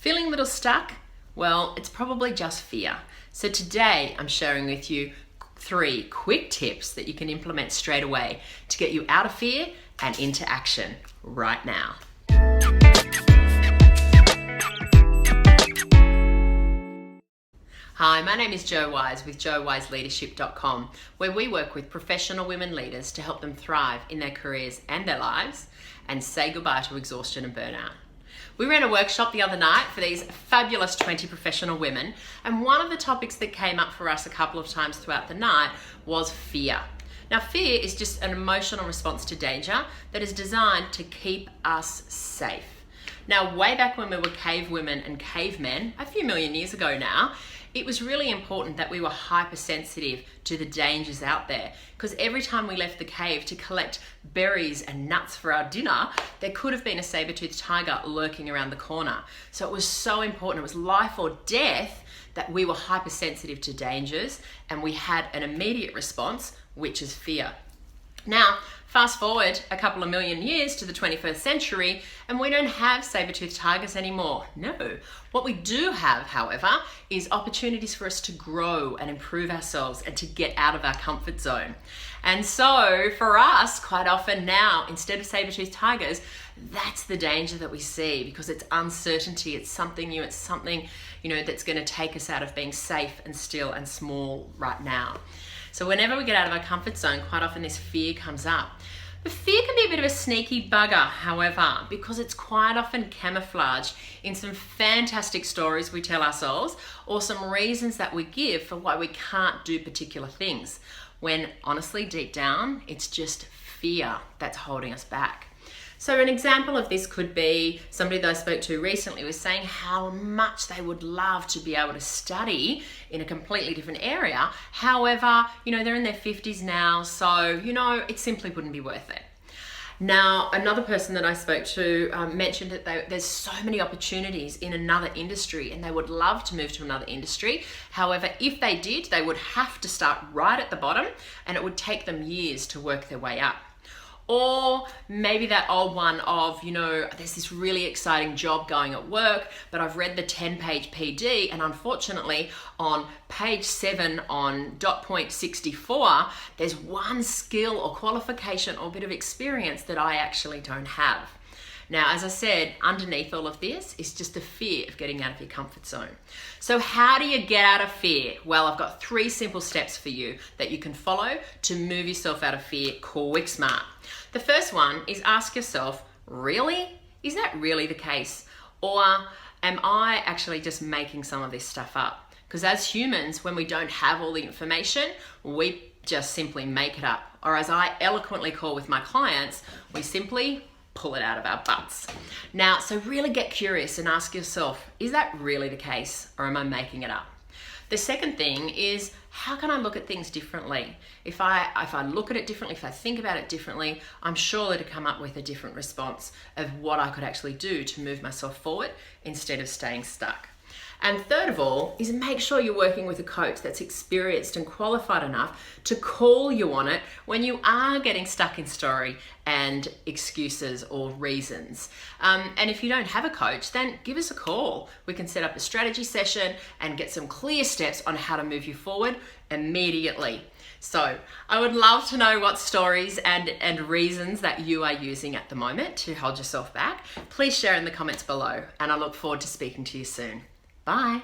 Feeling a little stuck? Well, it's probably just fear. So today I'm sharing with you 3 quick tips that you can implement straight away to get you out of fear and into action right now. Hi, my name is Jo Wise with jowiseleadership.com, where we work with professional women leaders to help them thrive in their careers and their lives and say goodbye to exhaustion and burnout. We ran a workshop the other night for these fabulous 20 professional women, and one of the topics that came up for us a couple of times throughout the night was fear. Now, fear is just an emotional response to danger that is designed to keep us safe. Now, way back when we were cave women and cavemen, a few million years ago now, it was really important that we were hypersensitive to the dangers out there, because every time we left the cave to collect berries and nuts for our dinner, there could have been a saber-toothed tiger lurking around the corner. So it was so important, it was life or death, that we were hypersensitive to dangers and we had an immediate response, which is fear. Now, fast forward a couple of million years to the 21st century, and we don't have saber-toothed tigers anymore. No. What we do have, however, is opportunities for us to grow and improve ourselves and to get out of our comfort zone. And so for us, quite often now, instead of saber-toothed tigers, that's the danger that we see, because it's uncertainty, it's something new, it's something, that's going to take us out of being safe and still and small right now. So whenever we get out of our comfort zone, quite often this fear comes up. But fear can be a bit of a sneaky bugger, however, because it's quite often camouflaged in some fantastic stories we tell ourselves, or some reasons that we give for why we can't do particular things, when honestly, deep down, it's just fear that's holding us back. So an example of this could be somebody that I spoke to recently was saying how much they would love to be able to study in a completely different area. However, they're in their 50s now, so, it simply wouldn't be worth it. Now, another person that I spoke to mentioned that there's so many opportunities in another industry and they would love to move to another industry. However, if they did, they would have to start right at the bottom and it would take them years to work their way up. Or maybe that old one of, there's this really exciting job going at work, but I've read the 10-page PD, and unfortunately on page 7 on dot point 64, there's one skill or qualification or bit of experience that I actually don't have. Now, as I said, underneath all of this is just the fear of getting out of your comfort zone. So how do you get out of fear? Well, I've got 3 simple steps for you that you can follow to move yourself out of fear quick smart. The first one is ask yourself, really? Is that really the case? Or am I actually just making some of this stuff up? Because as humans, when we don't have all the information, we just simply make it up. Or as I eloquently call with my clients, we simply pull it out of our butts. Now, so really get curious and ask yourself, is that really the case, or am I making it up? The second thing is, how can I look at things differently? If I look at it differently, if I think about it differently, I'm sure to come up with a different response of what I could actually do to move myself forward instead of staying stuck. And third of all is make sure you're working with a coach that's experienced and qualified enough to call you on it when you are getting stuck in story and excuses or reasons. And if you don't have a coach, then give us a call. We can set up a strategy session and get some clear steps on how to move you forward immediately. So I would love to know what stories and reasons that you are using at the moment to hold yourself back. Please share in the comments below, and I look forward to speaking to you soon. Bye.